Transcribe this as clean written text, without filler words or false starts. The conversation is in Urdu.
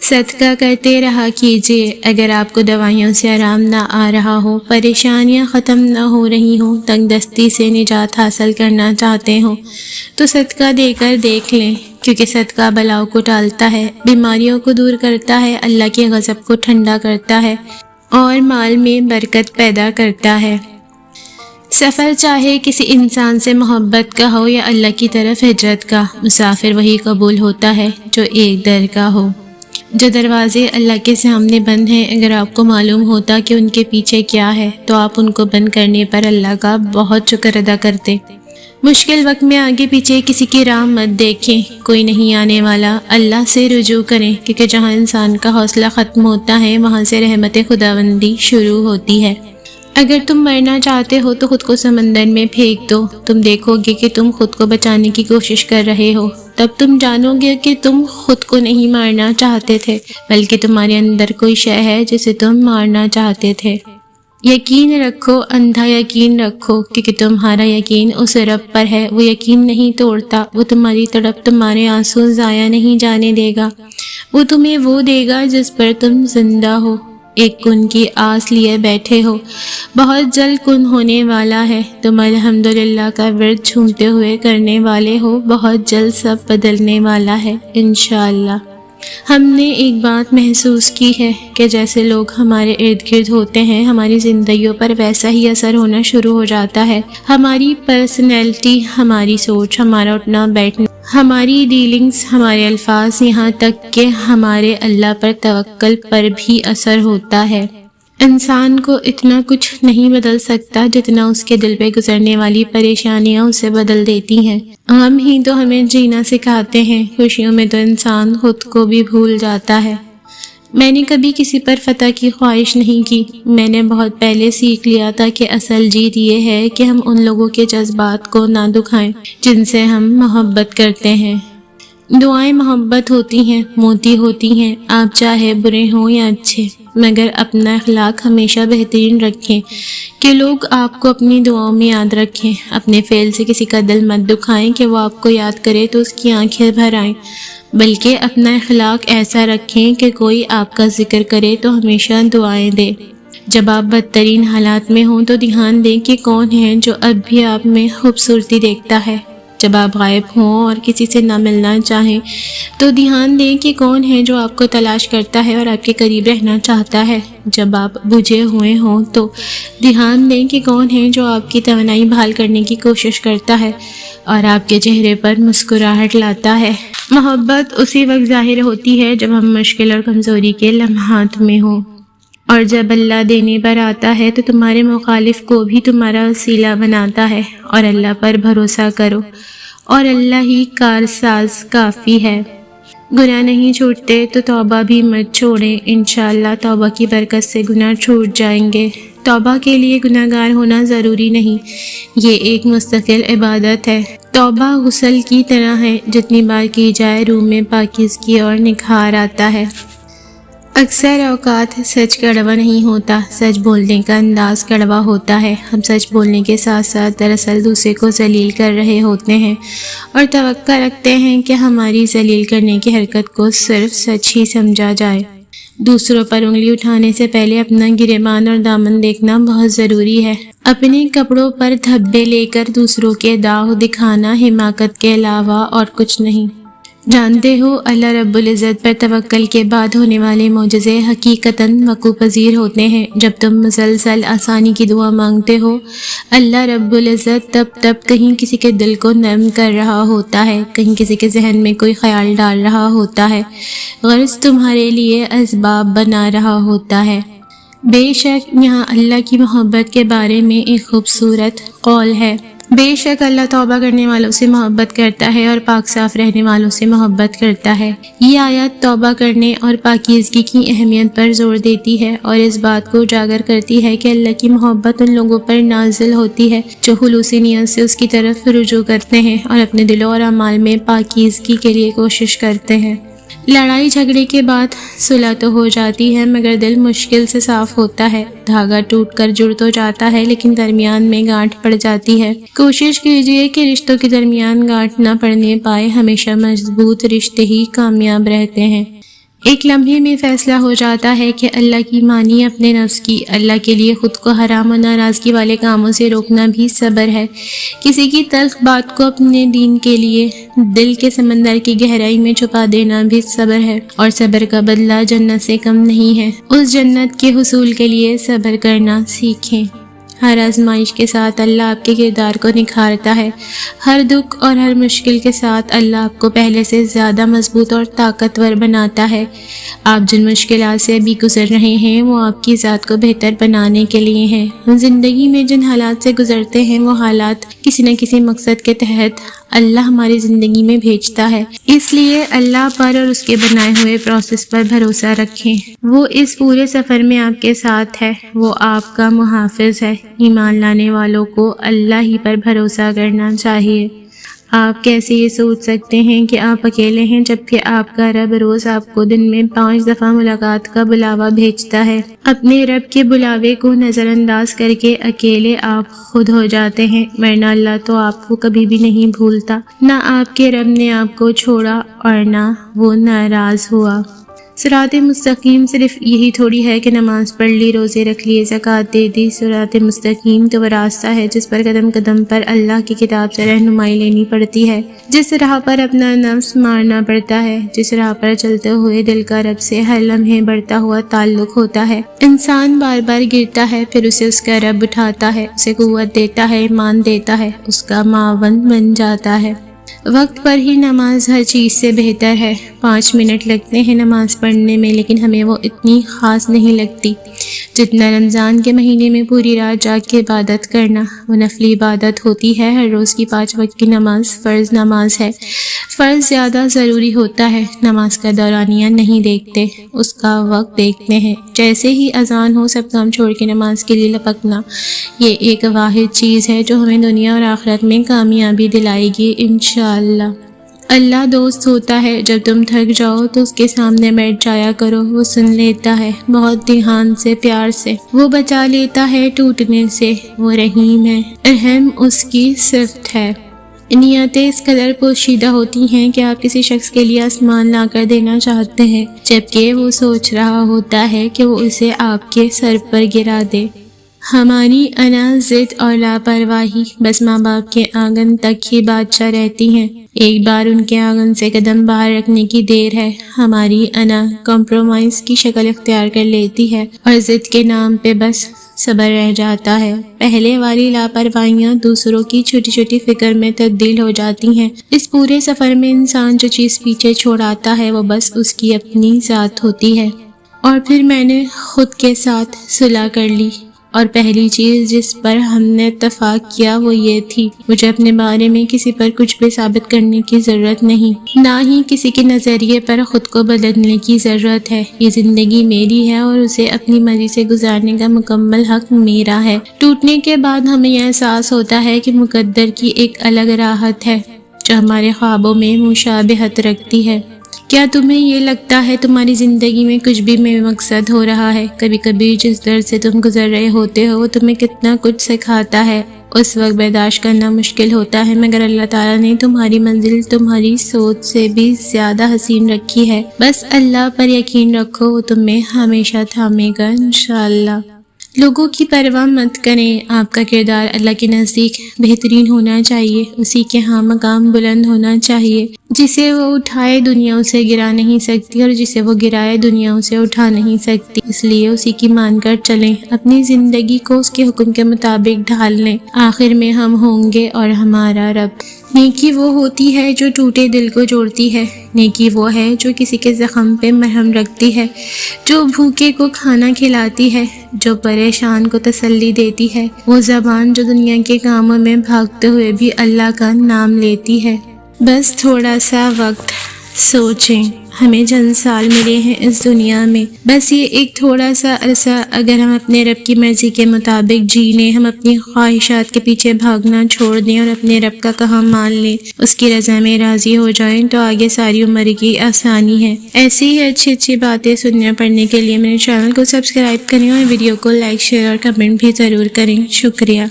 صدقہ کرتے رہا کیجیے۔ اگر آپ کو دوائیوں سے آرام نہ آ رہا ہو، پریشانیاں ختم نہ ہو رہی ہوں، تنگ دستی سے نجات حاصل کرنا چاہتے ہوں تو صدقہ دے کر دیکھ لیں، کیونکہ صدقہ بلاؤں کو ٹالتا ہے، بیماریوں کو دور کرتا ہے، اللہ کے غضب کو ٹھنڈا کرتا ہے اور مال میں برکت پیدا کرتا ہے۔ سفر چاہے کسی انسان سے محبت کا ہو یا اللہ کی طرف ہجرت کا، مسافر وہی قبول ہوتا ہے جو ایک در کا ہو۔ جو دروازے اللہ کے سامنے بند ہیں، اگر آپ کو معلوم ہوتا کہ ان کے پیچھے کیا ہے تو آپ ان کو بند کرنے پر اللہ کا بہت شکر ادا کرتے۔ مشکل وقت میں آگے پیچھے کسی کی راہ مت دیکھیں، کوئی نہیں آنے والا، اللہ سے رجوع کریں، کیونکہ جہاں انسان کا حوصلہ ختم ہوتا ہے وہاں سے رحمت خداوندی شروع ہوتی ہے۔ اگر تم مرنا چاہتے ہو تو خود کو سمندر میں پھینک دو، تم دیکھو گے کہ تم خود کو بچانے کی کوشش کر رہے ہو، تب تم جانو گے کہ تم خود کو نہیں مارنا چاہتے تھے، بلکہ تمہارے اندر کوئی شے ہے جسے تم مارنا چاہتے تھے۔ یقین رکھو، اندھا یقین رکھو، کیونکہ تمہارا یقین اس رب پر ہے، وہ یقین نہیں توڑتا، وہ تمہاری طرف تمہارے آنسو ضائع نہیں جانے دے گا، وہ تمہیں وہ دے گا جس پر تم زندہ ہو۔ ایک کن کی آس لیے بیٹھے ہو، بہت جلد کن ہونے والا ہے، تم الحمدللہ کا ورد جھومتے ہوئے کرنے والے ہو، بہت جلد سب بدلنے والا ہے انشاءاللہ۔ ہم نے ایک بات محسوس کی ہے کہ جیسے لوگ ہمارے ارد گرد ہوتے ہیں، ہماری زندگیوں پر ویسا ہی اثر ہونا شروع ہو جاتا ہے۔ ہماری پرسنالٹی، ہماری سوچ، ہمارا اٹھنا بیٹھنا، ہماری ڈیلنگز، ہمارے الفاظ، یہاں تک کہ ہمارے اللہ پر توکل پر بھی اثر ہوتا ہے۔ انسان کو اتنا کچھ نہیں بدل سکتا جتنا اس کے دل پہ گزرنے والی پریشانیاں اسے بدل دیتی ہیں۔ ہم ہی تو ہمیں جینا سکھاتے ہیں، خوشیوں میں تو انسان خود کو بھی بھول جاتا ہے۔ میں نے کبھی کسی پر فتح کی خواہش نہیں کی، میں نے بہت پہلے سیکھ لیا تھا کہ اصل جیت یہ ہے کہ ہم ان لوگوں کے جذبات کو نہ دکھائیں جن سے ہم محبت کرتے ہیں۔ دعائیں محبت ہوتی ہیں، موتی ہوتی ہیں، آپ چاہے برے ہوں یا اچھے، مگر اپنا اخلاق ہمیشہ بہترین رکھیں کہ لوگ آپ کو اپنی دعاؤں میں یاد رکھیں۔ اپنے فعل سے کسی کا دل مت دکھائیں کہ وہ آپ کو یاد کرے تو اس کی آنکھیں بھر آئیں، بلکہ اپنا اخلاق ایسا رکھیں کہ کوئی آپ کا ذکر کرے تو ہمیشہ دعائیں دے۔ جب آپ بدترین حالات میں ہوں تو دھیان دیں کہ کون ہے جو اب بھی آپ میں خوبصورتی دیکھتا ہے۔ جب آپ غائب ہوں اور کسی سے نہ ملنا چاہیں تو دھیان دیں کہ کون ہے جو آپ کو تلاش کرتا ہے اور آپ کے قریب رہنا چاہتا ہے۔ جب آپ بجھے ہوئے ہوں تو دھیان دیں کہ کون ہے جو آپ کی توانائی بحال کرنے کی کوشش کرتا ہے اور آپ کے چہرے پر مسکراہٹ لاتا ہے۔ محبت اسی وقت ظاہر ہوتی ہے جب ہم مشکل اور کمزوری کے لمحات میں ہوں، اور جب اللہ دینے پر آتا ہے تو تمہارے مخالف کو بھی تمہارا وسیلہ بناتا ہے، اور اللہ پر بھروسہ کرو اور اللہ ہی کارساز کافی ہے۔ گناہ نہیں چھوٹتے تو توبہ بھی مت چھوڑیں، انشاءاللہ توبہ کی برکت سے گناہ چھوٹ جائیں گے۔ توبہ کے لیے گناہ گار ہونا ضروری نہیں، یہ ایک مستقل عبادت ہے۔ توبہ غسل کی طرح ہے، جتنی بار کی جائے روح میں پاکیزگی اور نکھار آتا ہے۔ اکثر اوقات سچ کڑوا نہیں ہوتا، سچ بولنے کا انداز کڑوا ہوتا ہے۔ ہم سچ بولنے کے ساتھ ساتھ دراصل دوسرے کو ذلیل کر رہے ہوتے ہیں اور توقع رکھتے ہیں کہ ہماری ذلیل کرنے کی حرکت کو صرف سچ ہی سمجھا جائے۔ دوسروں پر انگلی اٹھانے سے پہلے اپنا گریبان اور دامن دیکھنا بہت ضروری ہے۔ اپنے کپڑوں پر دھبے لے کر دوسروں کے داغ دکھانا حماقت کے علاوہ اور کچھ نہیں۔ جانتے ہو اللہ رب العزت پر توکل کے بعد ہونے والے معجزے حقیقتاً وقوع پذیر ہوتے ہیں۔ جب تم مسلسل آسانی کی دعا مانگتے ہو، اللہ رب العزت تب کہیں کسی کے دل کو نرم کر رہا ہوتا ہے، کہیں کسی کے ذہن میں کوئی خیال ڈال رہا ہوتا ہے، غرض تمہارے لیے اسباب بنا رہا ہوتا ہے۔ بے شک یہاں اللہ کی محبت کے بارے میں ایک خوبصورت قول ہے۔ بے شک اللہ توبہ کرنے والوں سے محبت کرتا ہے اور پاک صاف رہنے والوں سے محبت کرتا ہے۔ یہ آیت توبہ کرنے اور پاکیزگی کی اہمیت پر زور دیتی ہے اور اس بات کو اجاگر کرتی ہے کہ اللہ کی محبت ان لوگوں پر نازل ہوتی ہے جو خلوص نیت سے اس کی طرف رجوع کرتے ہیں اور اپنے دلوں اور اعمال میں پاکیزگی کے لیے کوشش کرتے ہیں۔ لڑائی جھگڑے کے بعد صلح تو ہو جاتی ہے مگر دل مشکل سے صاف ہوتا ہے، دھاگا ٹوٹ کر جڑ تو جاتا ہے لیکن درمیان میں گانٹھ پڑ جاتی ہے۔ کوشش کیجئے کہ رشتوں کے درمیان گانٹھ نہ پڑنے پائے، ہمیشہ مضبوط رشتے ہی کامیاب رہتے ہیں۔ ایک لمحے میں فیصلہ ہو جاتا ہے کہ اللہ کی مانی اپنے نفس کی، اللہ کے لیے خود کو حرام و ناراضگی والے کاموں سے روکنا بھی صبر ہے، کسی کی تلخ بات کو اپنے دین کے لیے دل کے سمندر کی گہرائی میں چھپا دینا بھی صبر ہے، اور صبر کا بدلہ جنت سے کم نہیں ہے۔ اس جنت کے حصول کے لیے صبر کرنا سیکھیں۔ ہر آزمائش کے ساتھ اللہ آپ کے کردار کو نکھارتا ہے، ہر دکھ اور ہر مشکل کے ساتھ اللہ آپ کو پہلے سے زیادہ مضبوط اور طاقتور بناتا ہے۔ آپ جن مشکلات سے ابھی گزر رہے ہیں وہ آپ کی ذات کو بہتر بنانے کے لیے ہیں۔ زندگی میں جن حالات سے گزرتے ہیں وہ حالات کسی نہ کسی مقصد کے تحت اللہ ہماری زندگی میں بھیجتا ہے، اس لیے اللہ پر اور اس کے بنائے ہوئے پروسیس پر بھروسہ رکھیں۔ وہ اس پورے سفر میں آپ کے ساتھ ہے، وہ آپ کا محافظ ہے۔ ایمان لانے والوں کو اللہ ہی پر بھروسہ کرنا چاہیے۔ آپ کیسے یہ سوچ سکتے ہیں کہ آپ اکیلے ہیں جبکہ آپ کا رب روز آپ کو دن میں 5 دفعہ ملاقات کا بلاوا بھیجتا ہے۔ اپنے رب کے بلاوے کو نظر انداز کر کے اکیلے آپ خود ہو جاتے ہیں، ورنہ اللہ تو آپ کو کبھی بھی نہیں بھولتا۔ نہ آپ کے رب نے آپ کو چھوڑا اور نہ وہ ناراض ہوا۔ صراط مستقیم صرف یہی تھوڑی ہے کہ نماز پڑھ لی، روزے رکھ لیے، زکوٰۃ دے دی۔ صراط مستقیم تو وہ راستہ ہے جس پر قدم قدم پر اللہ کی کتاب سے رہنمائی لینی پڑتی ہے، جس راہ پر اپنا نفس مارنا پڑتا ہے، جس راہ پر چلتے ہوئے دل کا رب سے ہر لمحے بڑھتا ہوا تعلق ہوتا ہے۔ انسان بار بار گرتا ہے، پھر اسے اس کا رب اٹھاتا ہے، اسے قوت دیتا ہے، ایمان دیتا ہے، اس کا معاون بن جاتا ہے۔ وقت پر ہی نماز ہر چیز سے بہتر ہے۔ 5 منٹ لگتے ہیں نماز پڑھنے میں، لیکن ہمیں وہ اتنی خاص نہیں لگتی جتنا رمضان کے مہینے میں پوری رات جاگ کے عبادت کرنا۔ وہ نفلی عبادت ہوتی ہے، ہر روز کی 5 وقت کی نماز فرض نماز ہے۔ فرض زیادہ ضروری ہوتا ہے، نماز کا دورانیہ نہیں دیکھتے، اس کا وقت دیکھتے ہیں۔ جیسے ہی اذان ہو سب کام چھوڑ کے نماز کے لیے لپکنا، یہ ایک واحد چیز ہے جو ہمیں دنیا اور آخرت میں کامیابی دلائے گی انشاءاللہ۔ اللہ دوست ہوتا ہے، جب تم تھک جاؤ تو اس کے سامنے بیٹھ جایا کرو، وہ سن لیتا ہے بہت دھیان سے، پیار سے، وہ بچا لیتا ہے ٹوٹنے سے، وہ رحیم ہے، رحم اس کی صفت ہے۔ نیتیں اس قدر پوشیدہ ہوتی ہیں کہ آپ کسی شخص کے لیے آسمان لا کر دینا چاہتے ہیں جبکہ وہ سوچ رہا ہوتا ہے کہ وہ اسے آپ کے سر پر گرا دے۔ ہماری انا، ضد اور لاپرواہی بس ماں باپ کے آنگن تک ہی بادشاہ رہتی ہیں، ایک بار ان کے آنگن سے قدم باہر رکھنے کی دیر ہے۔ ہماری انا کمپرومائز کی شکل اختیار کر لیتی ہے اور ضد کے نام پہ بس صبر رہ جاتا ہے۔ پہلے والی لاپرواہیاں دوسروں کی چھوٹی چھوٹی فکر میں تبدیل ہو جاتی ہیں۔ اس پورے سفر میں انسان جو چیز پیچھے چھوڑ آتا ہے وہ بس اس کی اپنی ذات ہوتی ہے۔ اور پھر میں نے خود کے ساتھ صلح کر لی، اور پہلی چیز جس پر ہم نے اتفاق کیا وہ یہ تھی، مجھے اپنے بارے میں کسی پر کچھ بھی ثابت کرنے کی ضرورت نہیں، نہ ہی کسی کے نظریے پر خود کو بدلنے کی ضرورت ہے۔ یہ زندگی میری ہے اور اسے اپنی مرضی سے گزارنے کا مکمل حق میرا ہے۔ ٹوٹنے کے بعد ہمیں یہ احساس ہوتا ہے کہ مقدر کی ایک الگ راحت ہے جو ہمارے خوابوں میں مشابہت رکھتی ہے۔ کیا تمہیں یہ لگتا ہے تمہاری زندگی میں کچھ بھی بے مقصد ہو رہا ہے؟ کبھی کبھی جس در سے تم گزر رہے ہوتے ہو وہ تمہیں کتنا کچھ سکھاتا ہے، اس وقت برداشت کرنا مشکل ہوتا ہے، مگر اللہ تعالیٰ نے تمہاری منزل تمہاری سوچ سے بھی زیادہ حسین رکھی ہے۔ بس اللہ پر یقین رکھو، وہ تمہیں ہمیشہ تھامے گا انشاءاللہ۔ لوگوں کی پرواہ مت کریں، آپ کا کردار اللہ کے نزدیک بہترین ہونا چاہیے، اسی کے ہاں مقام بلند ہونا چاہیے۔ جسے وہ اٹھائے دنیا اسے گرا نہیں سکتی، اور جسے وہ گرائے دنیا اسے اٹھا نہیں سکتی، اس لیے اسی کی مان کر چلیں، اپنی زندگی کو اس کے حکم کے مطابق ڈھال لیں، آخر میں ہم ہوں گے اور ہمارا رب۔ نیکی وہ ہوتی ہے جو ٹوٹے دل کو جوڑتی ہے، نیکی وہ ہے جو کسی کے زخم پہ مرہم رکھتی ہے، جو بھوکے کو کھانا کھلاتی ہے، جو پریشان کو تسلی دیتی ہے، وہ زبان جو دنیا کے کاموں میں بھاگتے ہوئے بھی اللہ کا نام لیتی ہے۔ بس تھوڑا سا وقت سوچیں، ہمیں چند سال ملے ہیں اس دنیا میں، بس یہ ایک تھوڑا سا عرصہ اگر ہم اپنے رب کی مرضی کے مطابق جی لیں، ہم اپنی خواہشات کے پیچھے بھاگنا چھوڑ دیں اور اپنے رب کا کہا مان لیں، اس کی رضا میں راضی ہو جائیں، تو آگے ساری عمر کی آسانی ہے۔ ایسی ہی اچھی اچھی باتیں سننے پڑھنے کے لیے میرے چینل کو سبسکرائب کریں اور ویڈیو کو لائک، شیئر اور کمنٹ بھی ضرور کریں۔ شکریہ۔